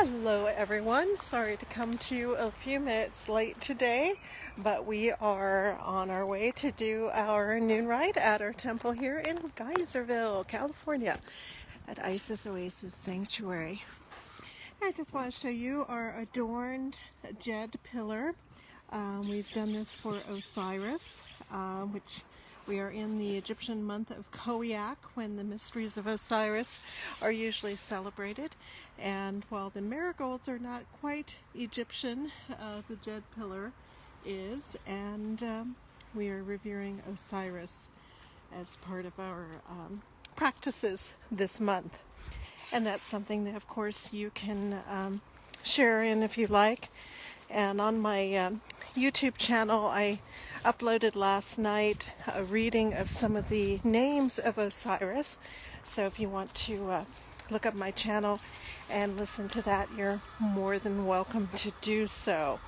Hello everyone, sorry to come to you a few minutes late today, but we are on our way to do our noon ride at our temple here in Geyserville, California at Isis Oasis Sanctuary. I just want to show you our adorned jade pillar. We've done this for Osiris, which we are in the Egyptian month of Khoiak, when the mysteries of Osiris are usually celebrated. And while the marigolds are not quite Egyptian, the jade pillar is, and we are revering Osiris as part of our practices this month. And that's something that, of course, you can share in if you like. And on my YouTube channel, I uploaded last night a reading of some of the names of Osiris. So if you want to look up my channel and listen to that, you're more than welcome to do so.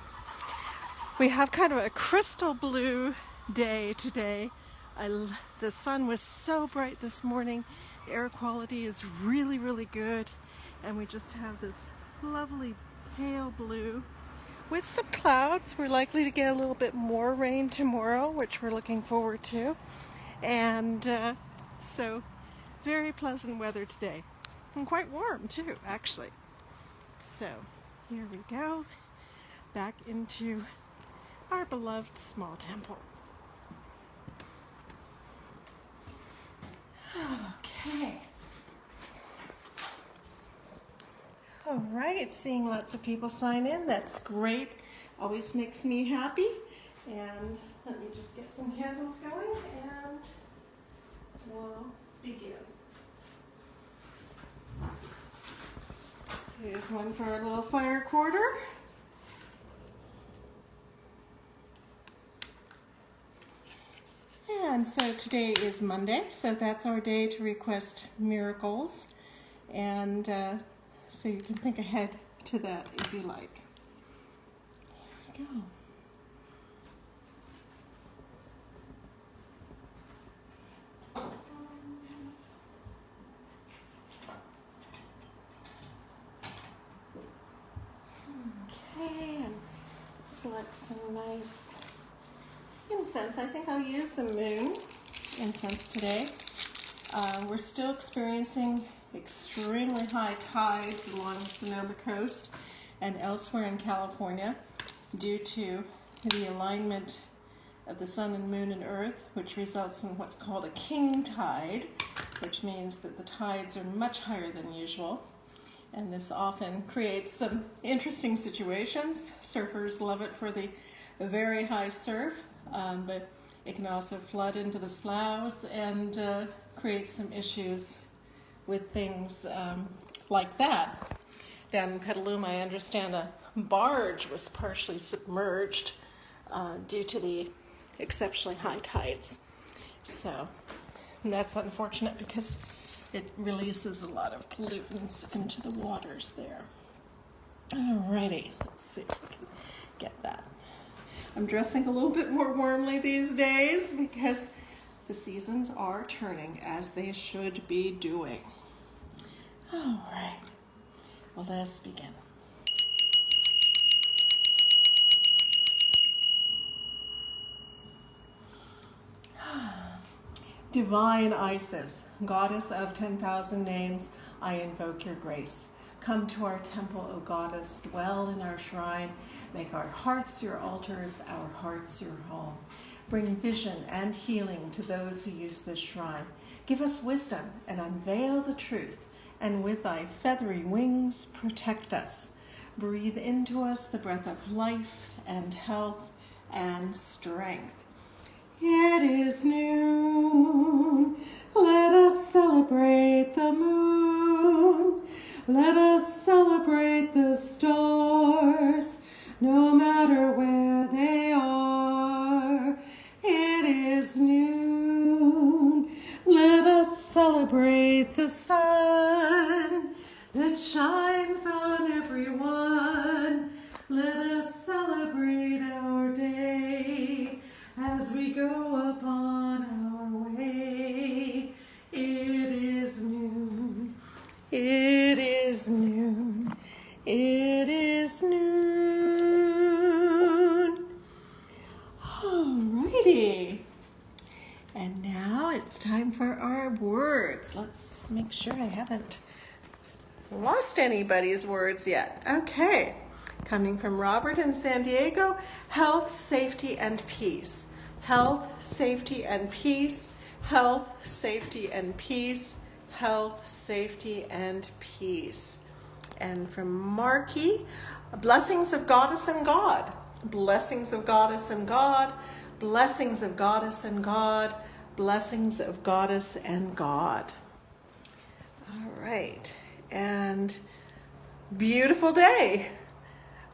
We have kind of a crystal blue day today. The sun was so bright this morning. The air quality is really, really good. And we just have this lovely pale blue with some clouds. We're likely to get a little bit more rain tomorrow, which we're looking forward to. And so very pleasant weather today. And quite warm too, actually. So here we go, back into our beloved small temple. Okay. All right, seeing lots of people sign in, that's great. Always makes me happy. And let me just get some candles going and we'll begin. Here's one for our little fire quarter. And so today is Monday, so that's our day to request miracles. And so you can think ahead to that if you like. There we go. Okay, and select some nice incense. I think I'll use the moon incense today. We're still experiencing extremely high tides along the Sonoma coast and elsewhere in California due to the alignment of the sun and moon and earth, which results in what's called a king tide, which means that the tides are much higher than usual. And this often creates some interesting situations. Surfers love it for the very high surf, but it can also flood into the sloughs and create some issues with things like that. Down in Petaluma, I understand a barge was partially submerged due to the exceptionally high tides. So that's unfortunate because it releases a lot of pollutants into the waters there. Alrighty, let's see if we can get that. I'm dressing a little bit more warmly these days because the seasons are turning as they should be doing. Alright, well, let's begin. Divine Isis, goddess of 10,000 names, I invoke your grace. Come to our temple, O goddess, dwell in our shrine. Make our hearts your altars, our hearts your home. Bring vision and healing to those who use this shrine. Give us wisdom and unveil the truth, and with thy feathery wings protect us. Breathe into us the breath of life and health and strength. It is noon, let us celebrate the moon. Let us celebrate the stars, no matter where they are. It is noon, let us celebrate the sun that shines on everyone. Let us celebrate our day as we go upon our way. It is noon, it is noon, It is noon. Alrighty. And now it's time for our words. Let's make sure I haven't lost anybody's words yet. Okay. Coming from Robert in San Diego, health, safety, and peace. Health, safety, and peace. Health, safety, and peace. Health, safety, and peace. And from Marky, blessings of Goddess and God. Blessings of Goddess and God. Blessings of Goddess and God. Blessings of Goddess and God. All right. And beautiful day.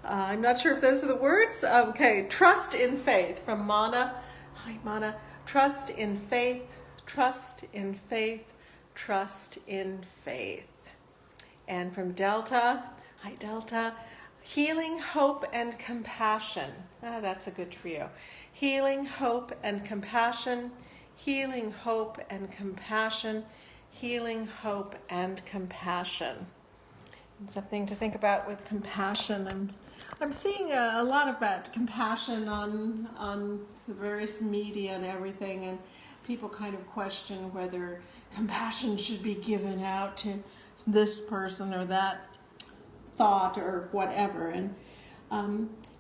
I'm not sure if those are the words. Okay. Trust in faith from Mana. Hi, Mana. Trust in faith. Trust in faith. Trust in faith. And from Delta, hi Delta, healing, hope, and compassion. That's a good trio. Healing, hope, and compassion. Healing, hope, and compassion. Healing, hope, and compassion. And something to think about with compassion. I'm seeing a lot about compassion on the various media and everything, and people kind of question whether compassion should be given out to this person or that thought or whatever. And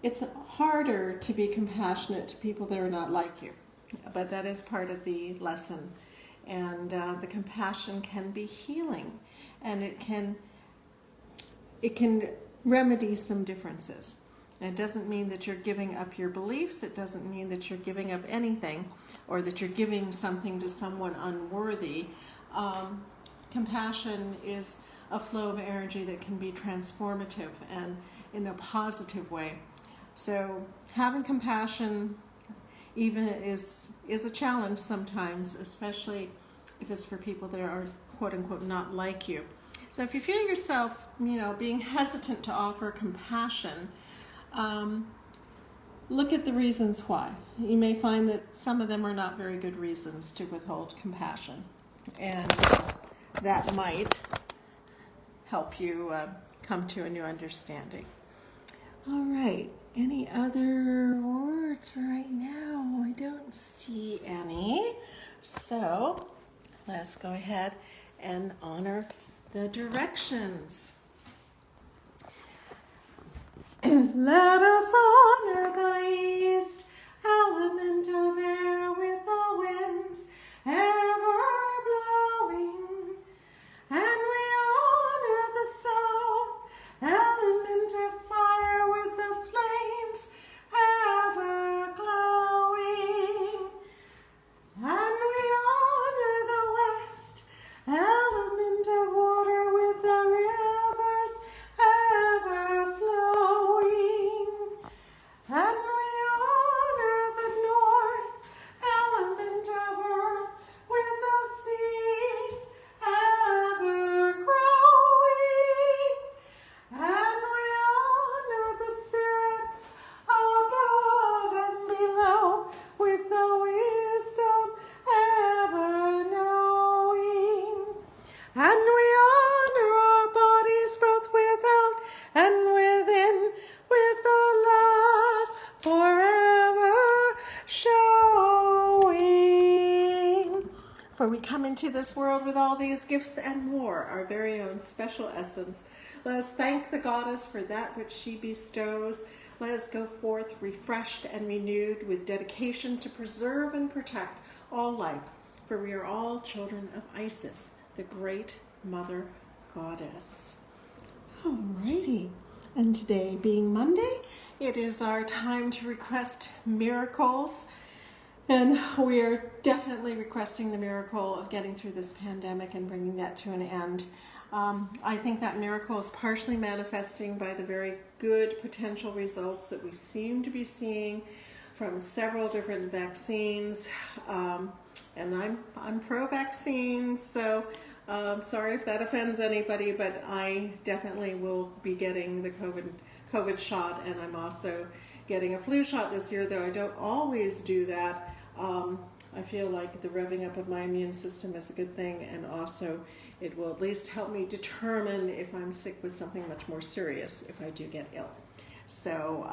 it's harder to be compassionate to people that are not like you. But that is part of the lesson. And the compassion can be healing. And it can remedy some differences. And it doesn't mean that you're giving up your beliefs. It doesn't mean that you're giving up anything or that you're giving something to someone unworthy. Compassion is a flow of energy that can be transformative and in a positive way. So having compassion even is a challenge sometimes, especially if it's for people that are quote unquote not like you. So if you feel yourself, being hesitant to offer compassion, look at the reasons why. You may find that some of them are not very good reasons to withhold compassion. And that might help you come to a new understanding. All right. Any other words for right now? I don't see any. So let's go ahead and honor the directions. Let us honor the east, element of air with the winds ever blowing. And we honor the south, element of fire with the flames ever glowing. And we honor the west, element of water with the rivers ever flowing. And we honor the north, element of earth with the seeds ever growing. And we honor the spirits above and below with the wisdom ever knowing. And we honor our bodies both without and within with the love forever showing. For we come into this world with all these gifts and more, our very own special essence. Let us thank the goddess for that which she bestows. Let us go forth refreshed and renewed with dedication to preserve and protect all life, for we are all children of Isis, the great mother goddess. Alrighty, and today being Monday, it is our time to request miracles. And we are definitely requesting the miracle of getting through this pandemic and bringing that to an end. I think that miracle is partially manifesting by the very good potential results that we seem to be seeing from several different vaccines. And I'm pro-vaccine, so sorry if that offends anybody, but I definitely will be getting the COVID shot, and I'm also getting a flu shot this year, though I don't always do that. I feel like the revving up of my immune system is a good thing, and also it will at least help me determine if I'm sick with something much more serious if I do get ill. So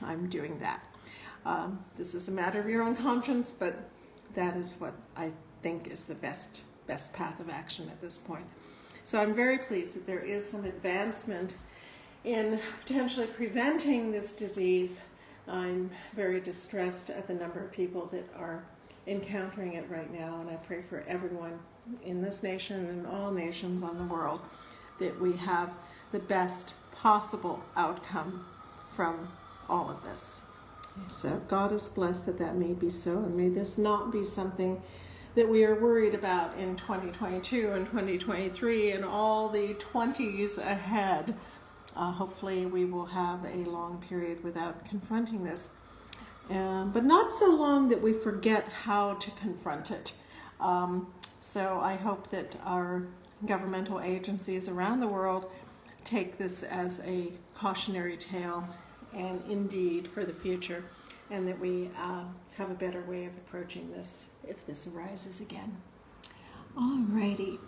I'm doing that. This is a matter of your own conscience, but that is what I think is the best path of action at this point. So I'm very pleased that there is some advancement in potentially preventing this disease. I'm very distressed at the number of people that are encountering it right now, and I pray for everyone in this nation and all nations on the world that we have the best possible outcome from all of this. So God is blessed that that may be so, and may this not be something that we are worried about in 2022 and 2023 and all the 20s ahead. Hopefully we will have a long period without confronting this, but not so long that we forget how to confront it. So I hope that our governmental agencies around the world take this as a cautionary tale and indeed for the future, and that we have a better way of approaching this if this arises again. Alrighty.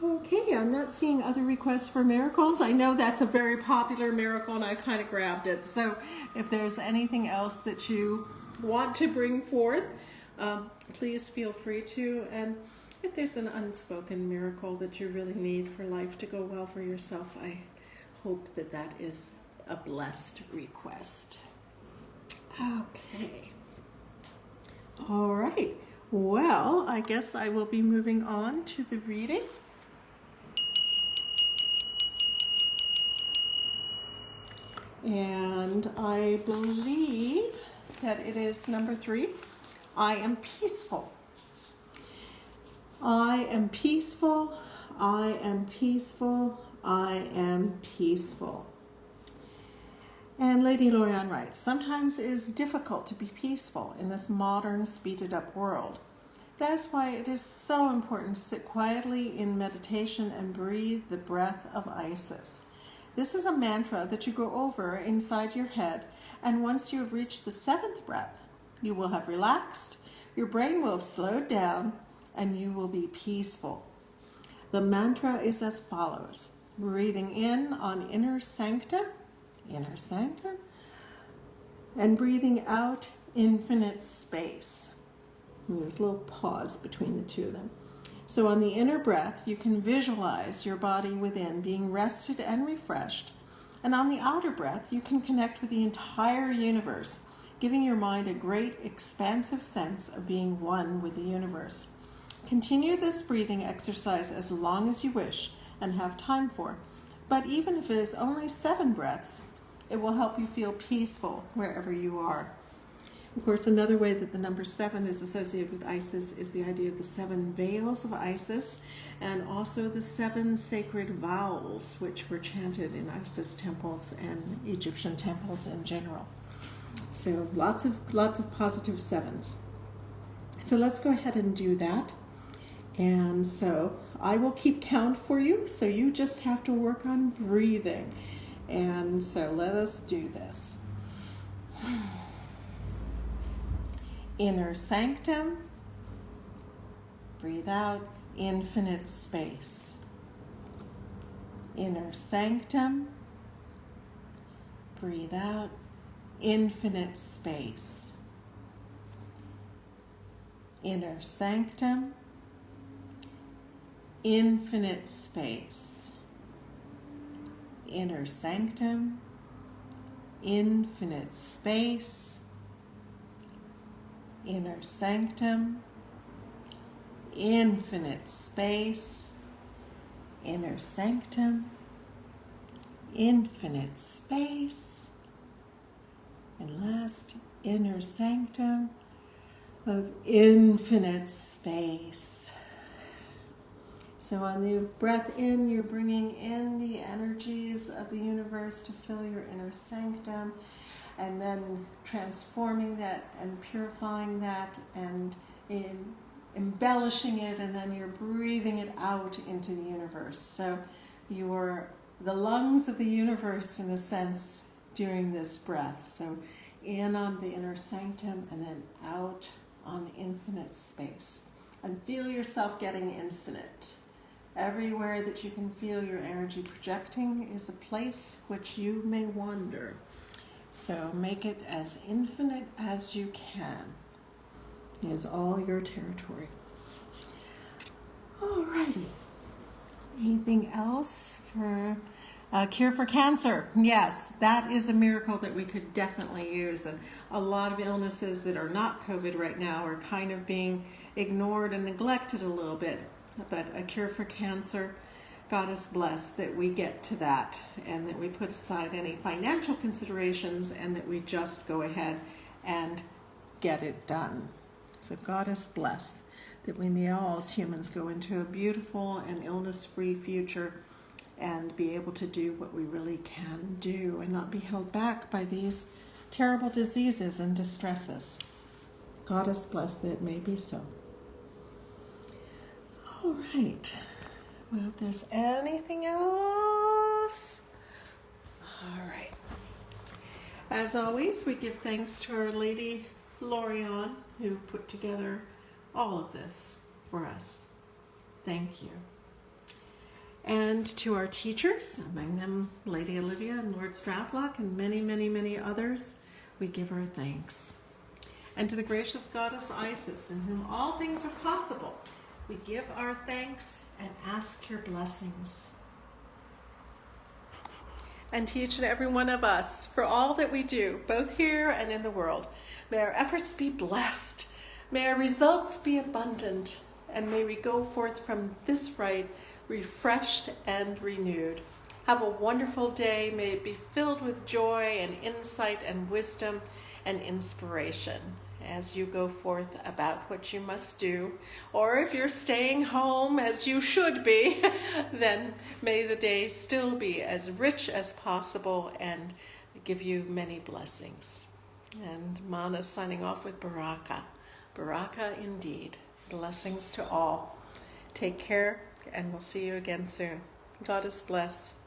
Okay, I'm not seeing other requests for miracles. I know that's a very popular miracle and I kind of grabbed it. So if there's anything else that you want to bring forth, please feel free to. And if there's an unspoken miracle that you really need for life to go well for yourself, I hope that that is a blessed request. Okay. All right. Well, I guess I will be moving on to the reading. And I believe that it is number 3. I am peaceful. I am peaceful. I am peaceful. I am peaceful. And Lady Lorianne writes, sometimes it is difficult to be peaceful in this modern, speeded up world. That's why it is so important to sit quietly in meditation and breathe the breath of Isis. This is a mantra that you go over inside your head, and once you have reached the 7th breath, you will have relaxed, your brain will have slowed down, and you will be peaceful. The mantra is as follows. Breathing in on inner sanctum, and breathing out infinite space. And there's a little pause between the two of them. So on the inner breath, you can visualize your body within being rested and refreshed. And on the outer breath, you can connect with the entire universe, giving your mind a great expansive sense of being one with the universe. Continue this breathing exercise as long as you wish and have time for. But even if it is only 7 breaths, it will help you feel peaceful wherever you are. Of course, another way that the number 7 is associated with Isis is the idea of the 7 veils of Isis, and also the 7 sacred vows which were chanted in Isis temples and Egyptian temples in general. So lots of positive 7s. So let's go ahead and do that. And so I will keep count for you, so you just have to work on breathing. And so let us do this. Inner sanctum, breathe out, infinite space. Inner sanctum, breathe out, infinite space. Inner sanctum, infinite space. Inner sanctum, infinite space. Inner sanctum, infinite space. Inner sanctum, infinite space. And last, inner sanctum of infinite space. So on the breath in, you're bringing in the energies of the universe to fill your inner sanctum, and then transforming that and purifying that and embellishing it, and then you're breathing it out into the universe. So you're the lungs of the universe in a sense during this breath. So in on the inner sanctum and then out on the infinite space. And feel yourself getting infinite. Everywhere that you can feel your energy projecting is a place which you may wander. So make it as infinite as you can. It is all your territory. Alrighty. Anything else for cure for cancer? Yes, that is a miracle that we could definitely use. And a lot of illnesses that are not COVID right now are kind of being ignored and neglected a little bit. But a cure for cancer, God is blessed that we get to that and that we put aside any financial considerations and that we just go ahead and get it done. So God is blessed that we may all as humans go into a beautiful and illness-free future and be able to do what we really can do and not be held back by these terrible diseases and distresses. God is blessed that it may be so. All right. Well, if there's anything else. All right. As always, we give thanks to Our Lady Lorion, who put together all of this for us. Thank you. And to our teachers, among them Lady Olivia and Lord Strathlock and many, many, many others, we give our thanks. And to the gracious goddess Isis, in whom all things are possible, we give our thanks and ask your blessings. And to each and every one of us, for all that we do, both here and in the world, may our efforts be blessed, may our results be abundant, and may we go forth from this rite refreshed and renewed. Have a wonderful day. May it be filled with joy and insight and wisdom and inspiration as you go forth about what you must do. Or if you're staying home, as you should be, then may the day still be as rich as possible and give you many blessings. And Mana's signing off with Baraka. Baraka indeed. Blessings to all. Take care, and we'll see you again soon. God is blessed.